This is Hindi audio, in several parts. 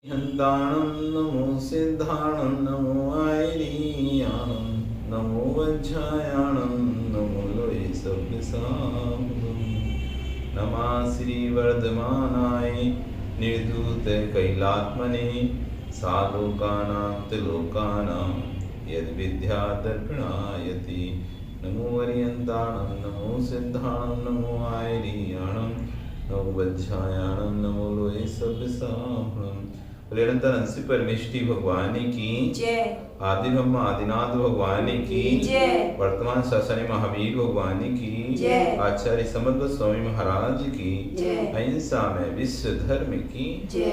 हन्ताणं नमो सिद्धाणं नमो आयरीयाणं नमो वज्रायाणं नमो लोये सव्यसाम्बं नमः श्रीवर्धमानाय निर्धूत कैलात्मने सालोकानां त्रिलोकानां यद्विद्यादर्पणायति नमो वरियन्ताणं नमो सिद्धाणं नमो आयरीयाणं नमो वज्रायाणं नमो लोये सव्यसाम्बं निरंतर अंशी परमेष्टि भगवान की जय। आदि ब्रह्म आदिनाथ भगवान की जय। वर्तमान शासनी महावीर भगवान की जय। आचार्य समर्थ स्वामी महाराज की जय। अहिंसा में विश्व धर्म की जय।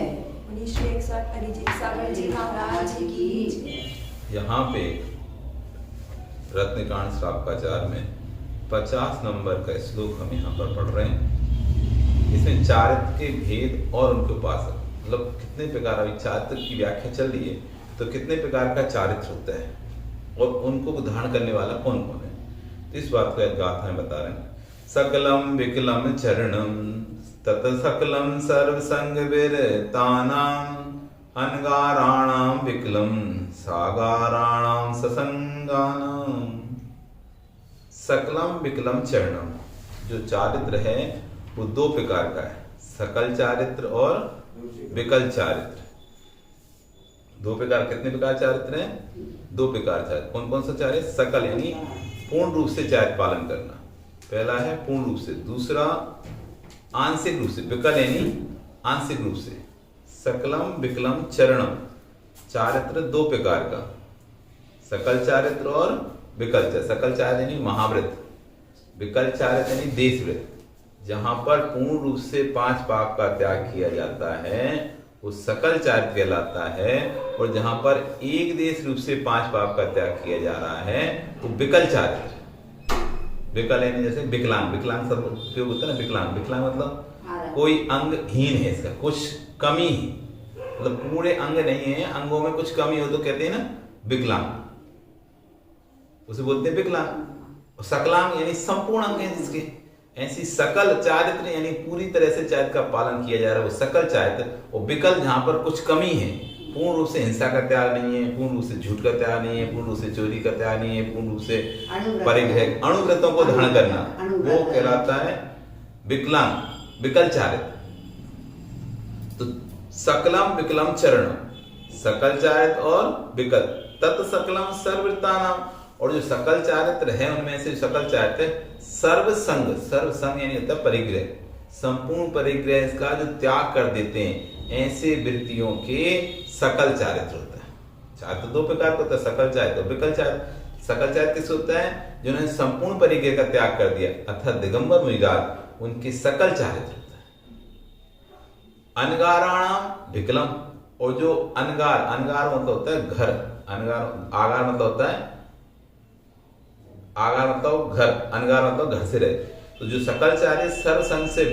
1961 अरिजीत सागर जी महाराज की जय। यहाँ पे रत्नकांड श्रावकाचार में 50 नंबर का श्लोक हम यहाँ पर पढ़ रहे हैं। इसमें चारित्र के भेद और उनके उपासक, मतलब कितने प्रकार, अभी चारित्र की व्याख्या चल रही है तो कितने प्रकार का चारित्र होता है और उनको धारण करने वाला कौन कौन है, तो इस बात को गाथा में बता रहे हैं। सकलम विकलम चरणम तत सकलम सर्वसंग विरतानाम अनगाराणाम विकलम सागाराणाम ससंगानाम। सकलम विकलम चरणम, जो चारित्र है वो दो प्रकार का है, सकल चारित्र और विकल चारित्र। दो प्रकार, कितने प्रकार चारित्र हैं? दो प्रकार चारित्र। कौन कौन सा चारित्र? सकल यानी पूर्ण रूप से चारित्र पालन करना, पहला है पूर्ण रूप से, दूसरा आंशिक रूप से। विकल यानी आंशिक रूप से। सकलम विकलम चरणम, चारित्र दो प्रकार का, सकल चारित्र और विकल चारित्र। सकल चारित्र यानी महाव्रत, विकल चारित्र यानी देशव्रत। जहां पर पूर्ण रूप से 5 पाप का त्याग किया जाता है वो सकल चारित्र कहलाता है, और जहां पर एक देश रूप से 5 पाप का त्याग किया जा रहा है वो विकल चारित्र। विकल यानी जैसे विकलांग, विकलांग शब्द उपयोग होता है ना, विकलांग। विकलांग मतलब कोई अंगहीन है, इसका कुछ कमी है, मतलब पूरे अंग नहीं है, अंगों में कुछ कमी हो तो कहते हैं ना विकलांग, उसे बोलते हैं विकलांग। सकलांग यानी संपूर्ण अंग है जिसके। ऐसी सकल चारित्र यानी पूरी तरह से चारित्र का पालन किया जा रहा है वो सकल चारित्र। और विकल जहां पर कुछ कमी है, पूर्ण रूप से हिंसा का त्याग नहीं है, पूर्ण रूप से झूठ का त्याग नहीं है, पूर्ण रूप से चोरी का त्याग नहीं है, पूर्ण रूप से परिग्रह अणुव्रतों को धारण करना, वो कहलाता है विकलांग, विकल चारित्र। तो सकलम विकलम चरणम, सकल चारित्र और विकल। तत् सकलम सर्ववृत्तानाम, और जो सकल चारित्र है उनमें से सकल चारित्र सर्वसंग, सर्वसंग यानी होता है परिग्रह, संपूर्ण परिग्रह का जो त्याग कर देते हैं, ऐसे वृत्तियों के सकल चारित्र होता है। चारित्र दो प्रकार का होता है, सकल चारित्र, विकल चारित्र। सकल चारित्र किस होता है? जिन्होंने संपूर्ण परिग्रह का त्याग कर दिया अर्थात दिगंबर मुनिराज, उनके सकल चारित्र होता है। अनगाराणाम विकलम, और जो अनगार, अनगार मतलब होता है घर, अनगार, आगार मतलब होता है, आगार मतलब घर, अनगार मतलब घर से रहे। तो जो सकल चारित्र सर्वसंग से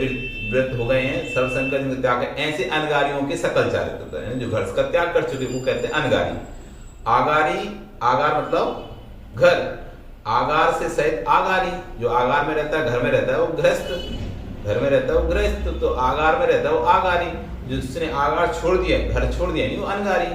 वृत हो गए हैं, सर्वसंग का जिनका त्याग है, ऐसे अनगारियों के सकल चारित्र होता है, जो घर का त्याग कर चुके वो कहते हैं अनगारी। आगारी, आगार मतलब घर, आगार से सहित आगारी, जो आगार में रहता है, घर में रहता है वो गृहस्थ, घर में रहता है वो गृहस्थ, तो आगार में रहता है वो आगारी। जिसने आगार छोड़ दिया, घर छोड़ दिया नहीं, वो अनगारी,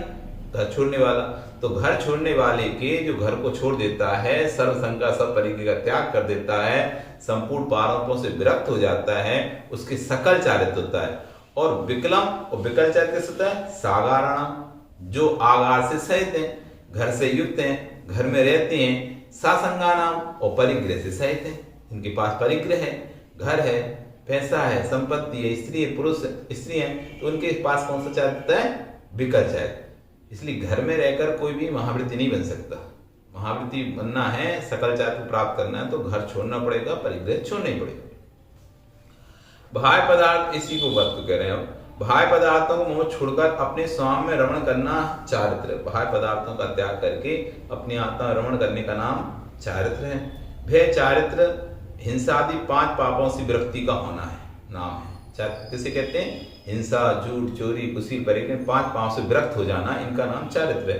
घर छोड़ने वाला। तो घर छोड़ने वाले के, जो घर को छोड़ देता है, सर्वसंग का सब परिग्रह का त्याग कर देता है, संपूर्ण पापों से विरक्त हो जाता है, उसके सकल चारित्र होता है। और विकलम और विकल चारित्र कैसे होता है? सागाराणाम, जो आगार से सहित हैं, घर से युक्त हैं, घर में रहते हैं, सासंगानाम, और परिग्रह से सहित हैं, इनके पास परिग्रह है, घर है, पैसा है, संपत्ति है, स्त्री है, पुरुष स्त्री है, तो उनके पास कौन सा चारित्र होता है? विकल चारित्र। इसलिए घर में रहकर कोई भी महावृत्ति नहीं बन सकता। महावृत्ति बनना है, सकल चारित्र प्राप्त करना है तो घर छोड़ना पड़ेगा, परिग्रह छोड़ना ही पड़ेगा। बाह्य पदार्थ, इसी को बात को कह रहे हैं हम, बाह्य पदार्थों को मोह छोड़कर अपने स्वामी में रमण करना चारित्र। बाह्य पदार्थों का त्याग करके अपनी आत्मा में रमण करने का नाम चारित्र है। भय चारित्र हिंसा आदि 5 पापों से विरक्ति का होना है, नाम है चारित्र। किसे कहते हैं? हिंसा, झूठ, चोरी, कुशील, परिग्रह, 5 पापों से विरक्त हो जाना, इनका नाम चारित्र है।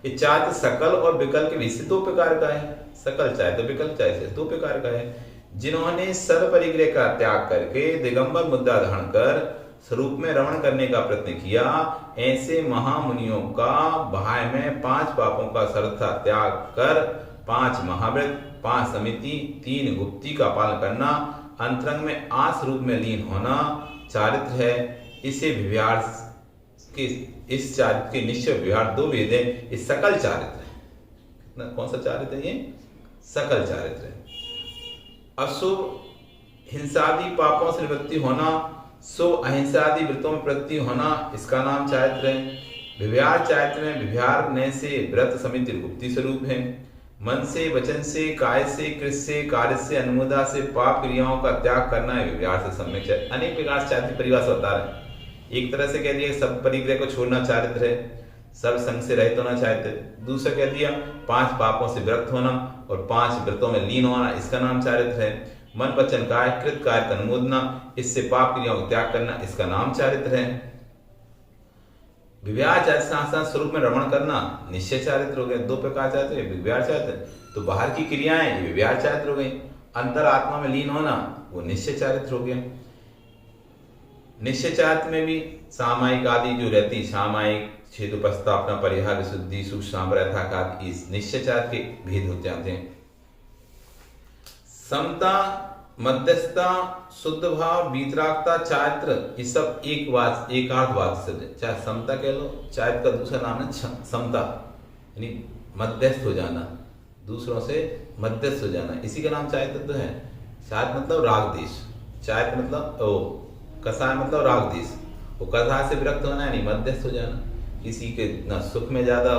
ये चारित्र सकल और विकल के विषय 2 प्रकार का है। सकल चारित्र, विकल चारित्र 2 प्रकार का है। जिन्होंने सर्व परिग्रह का त्याग करके दिगंबर मुद्रा धारण कर स्वरूप में रमण करने का प्रयत्न किया, ऐसे महामुनियों का बाह्य में 5 पापों का सर्वथा त्याग कर 5 महाव्रत, 5 समिति, 3 गुप्ती का पालन करना, अंतरंग में आस रूप में लीन होना चारित्र है। इसे विहार के इस चारित्र के निश्चय विहार 2 भेद है। ये सकल चारित्र है। कितना कौन सा चारित्र है? ये सकल चारित्र है। अशुभ हिंसादि पापों से निवृत्ति होना, शुभ अहिंसादि व्रतों में प्रवृत्ति होना, इसका नाम चारित्र है। विहार चारित्र में विहार ने से व्रत समिति गुप्ती स्वरूप है। मन से, वचन से, काय से, कृत से, कार्य से, अनुमोदा से पाप क्रियाओं का त्याग करना है विहार से सम्यक चारित्र। अनेक प्रकार से चारित्र परिभाषा बता रहे हैं। एक तरह से कह दिया सब परिग्रह को छोड़ना चारित्र है, सब संग से रहित होना चारित्र। दूसरा कह दिया 5 पापों से विरक्त होना और 5 व्रतों में लीन होना, इसका नाम चारित्र है। मन, वचन, काय, कृत कार्य का अनुमोदना, इससे पाप क्रियाओं का त्याग करना, इसका नाम चारित्र है। विहार चारित्र साथ स्वरूप में रमण करना निश्चय चारित्र हो गए। 2 प्रकार चारित्र, विहार चारित्र तो बाहर की क्रियाएं ये विहार चारित्र हो गई। अंतर आत्मा में लीन होना वो निश्चय चारित्र हो गया। निश्चय चारित्र में भी सामायिक आदि जो रहती, सामायिक, छेदोपस्थापना, परिहार, विशुद्धि, सूक्ष्म, यथाकाल, इस निश्चय चारित्र के भेद होते आते हैं। समता, मध्यस्थता, शुद्ध भाव, वीतरागता, चारित्र, ये सब एकार्थवाद से, चाहे समता कह लो, चारित्र का दूसरा नाम है समता, यानी मध्यस्थ हो जाना, दूसरों से मध्यस्थ हो जाना, इसी का नाम चारित्र तो है। चारित्र मतलब राग देश, चारित्र मतलब कसाय मतलब राग देश, वो कसाय से विरक्त होना यानी मध्यस्थ हो जाना। किसी के ना सुख में ज्यादा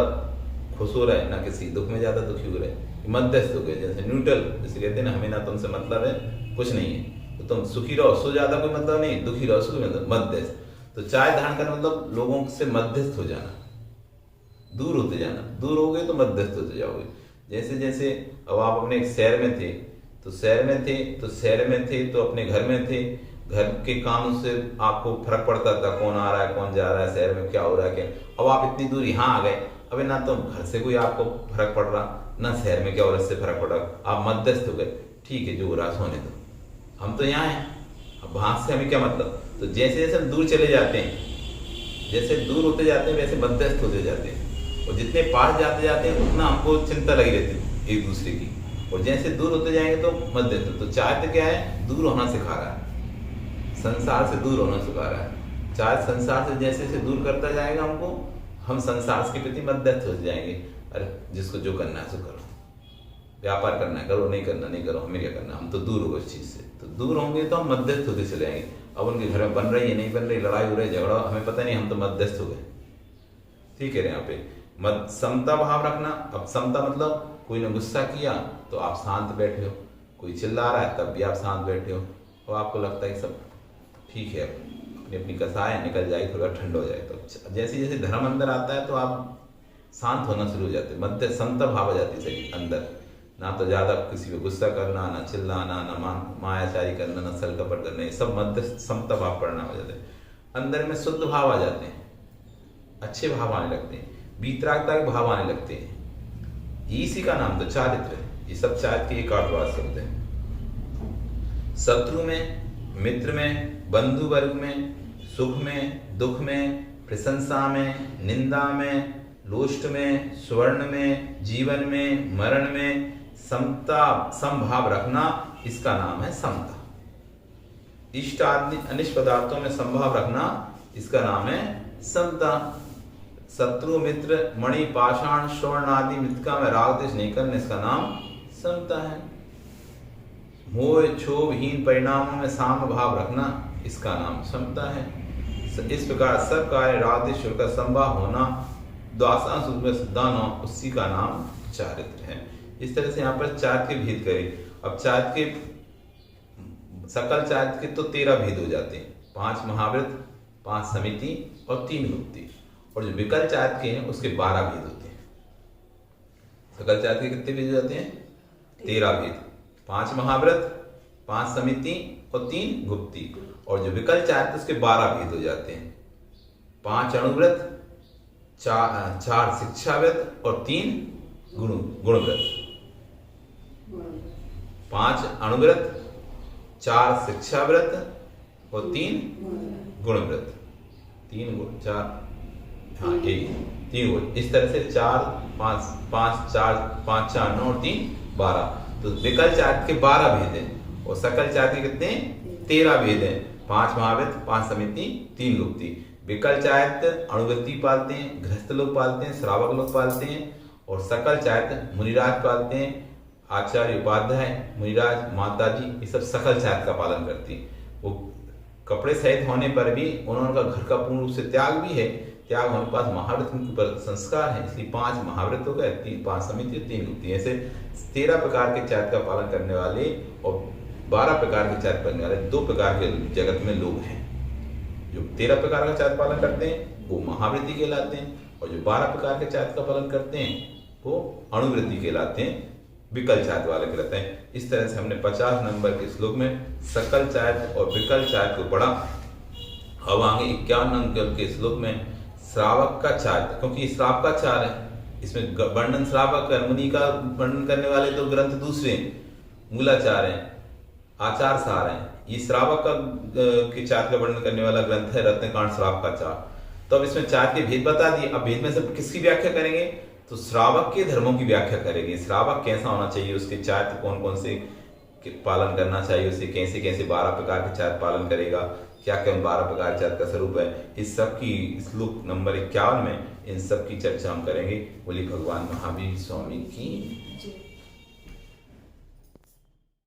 खुश हो रहे, ना किसी दुख में ज्यादा दुखी हो रहे, मध्यस्थ हो गए। जैसे न्यूट्रल, जैसे कहते हैं ना, हमें ना तुमसे मतलब है, कुछ नहीं है, तो तुम सुखी रहो, सो ज्यादा कोई मतलब नहीं, दुखी रहो, सो मतलब मध्यस्थ। तो चाय धारण करना मतलब लोगों से मध्यस्थ हो जाना, दूर होते जाना। दूर हो गए तो मध्यस्थ होते जाओगे। जैसे जैसे अब आप अपने एक शहर में थे तो शहर में थे तो अपने घर में थे, घर के कामों से आपको फर्क पड़ता था, कौन आ रहा है, कौन जा रहा है, शहर में क्या हो रहा है, क्या। अब आप इतनी दूर यहाँ आ गए, अबे ना तो घर से कोई आपको फर्क पड़ रहा, ना शहर में क्या हो रहा है से फर्क पड़ रहा, आप मध्यस्थ हो गए। ठीक है, जो हो रहा है होने दो, हम तो यहाँ हैं, अब वहां से हमें क्या मतलब। तो जैसे जैसे हम दूर चले जाते हैं, जैसे दूर होते जाते हैं वैसे मध्यस्थ होते जाते हैं, और जितने पास जाते जाते हैं उतना हमको चिंता लगी रहती है एक दूसरे की, और जैसे दूर होते जाएंगे तो मध्यस्थ। तो चारित्र क्या है? दूर होना सिखा रहा है, संसार से दूर होना सिखा रहा है। चाहे संसार से जैसे जैसे दूर करता जाएगा हमको, हम संसार के प्रति मध्यस्थ हो जाएंगे। अरे जिसको जो करना है सो करो, व्यापार करना है करो, नहीं करना नहीं करो, हमें क्या करना, हम तो दूर हो गए इस चीज से। तो दूर होंगे तो हम मध्यस्थ होते चले जाएंगे। अब उनके घर में बन रही है, नहीं बन रही, लड़ाई हो रही, झगड़ा, हमें पता नहीं, हम तो मध्यस्थ हो गए। ठीक है, यहाँ पे समता भाव रखना। अब समता मतलब कोई ने गुस्सा किया तो आप शांत बैठे हो, कोई चिल्ला रहा है तब भी आप शांत बैठे हो, और आपको लगता है सब ठीक है, अपनी अपनी कसाय निकल जाए, थोड़ा ठंड हो जाए। तो जैसे जैसे धर्म अंदर आता है तो आप शांत होना शुरू हो जाते, मध्य समता भाव आ जाती है अंदर। ना तो ज्यादा किसी पे गुस्सा करना, ना चिल्लाना, ना मायाचारी करना, ना छल कपट करना, सब मध्य समता भाव पड़ना हो जाते हैं। अंदर में शुद्ध भाव आ जाते हैं, अच्छे भाव आने लगते हैं, वीतरागता के भाव आने लगते हैं। इसी का नाम तो चारित्र है। ये सब चारित्र के एक अर्थवाद शब्द है। शत्रु में, मित्र में, बंधु वर्ग में, सुख में, दुख में, प्रशंसा में, निंदा में, लोष्ट में, स्वर्ण में, जीवन में, मरण में समता समभाव रखना, इसका नाम है समता। इष्ट आदि अनिष्ट पदार्थों में संभाव रखना, इसका नाम है समता। शत्रु, मित्र, मणि, पाषाण, स्वर्ण आदि मृतिका में राग द्वेष नहीं करना, इसका नाम समता है। मोह क्षोभहीन परिणामों में साम भाव रखना, इसका नाम समता है। इस प्रकार सब कार्य राग द्वेष का संभाव होना, द्वासांश रूप में सिद्धांत, उसी का नाम चारित्र है। इस तरह से यहाँ पर चारित्र के भेद करें। अब चारित्र के सकल चारित्र के तो 13 भेद हो जाते हैं, 5 महाव्रत, 5 समिति और 3 गुप्ती। और जो विकल चारित्र के हैं उसके 12 भेद होते हैं। सकल चारित्र के कितने भेद हो जाते हैं? 13 भेद, 5 महाव्रत, 5 समिति और 3 गुप्ती। और जो विकल चारित्र उसके 12 भेद हो जाते हैं, 5 अणुव्रत, 4 शिक्षाव्रत और 3 गुणव्रत। 5 अणुव्रत, 4 शिक्षाव्रत और 3 गुणवृत्त, 3 गुण 4, हाँ यही 3 गुण। इस तरह से 4 5 5 4 5 4 9 और 3 12। तो विकल चार्ट के 12 भेद हैं और सकल चार्ट के कितने 13 भेद हैं। 5 महावृत्त, 5 समिति, 3 गुप्ती। विकल चारित्र अणुवृत्ति पालते हैं, गृहस्थ लोग पालते हैं, श्रावक लोग पालते हैं, और सकल चारित्र मुनिराज पालते हैं। आचार्य उपाध्याय, मुनिराज, माताजी, ये सब सकल चारित्र का पालन करती हैं। वो कपड़े सहित होने पर भी उन्होंने घर का पूर्ण रूप से त्याग भी है। त्याग होने के बाद महावृत्त उनके ऊपर संस्कार है, इसलिए 5 महावृत्त हो गए, 5 समिति, 3 गुप्ती। ऐसे 13 प्रकार के चारित्र का पालन करने वाले और 12 प्रकार के चारित्र करने वाले 2 प्रकार के जगत में लोग हैं। जो 13 प्रकार का चारित्र पालन करते हैं वो महावृत्ति कहलाते हैं, और जो 12 प्रकार के चारित्र का पालन करते हैं वो अणुवृत्ति कहलाते हैं, विकल चारित्र वाले कहलाते हैं। इस तरह से हमने 50 नंबर के श्लोक में सकल चारित्र और विकल चारित्र को पढ़ा। अब आगे 51 नंबर के श्लोक में श्रावक का चारित्र, क्योंकि श्राव का चार है, इसमें वर्णन श्रावक है, मुनि का वर्णन करने वाले तो ग्रंथ दूसरे हैं, मूलाचार है, आचार सार है। ये श्रावक का के चार्ट का वर्णन करने वाला ग्रंथ है रत्नकांड श्राव का चार्ट। तो अब इसमें चार्ट के भेद बता दिए। अब भेद में से किसकी व्याख्या करेंगे, तो श्रावक के धर्मों की व्याख्या करेंगे। श्रावक कैसा होना चाहिए, उसके चार्ट कौन कौन से पालन करना चाहिए, उसे कैसे कैसे 12 प्रकार के चार्ट पालन करेगा, क्या क्या 12 प्रकार चार्ट का स्वरूप है, इस सब की श्लोक नंबर 51 में इन सब की चर्चा हम करेंगे। बोली भगवान महावीर स्वामी की।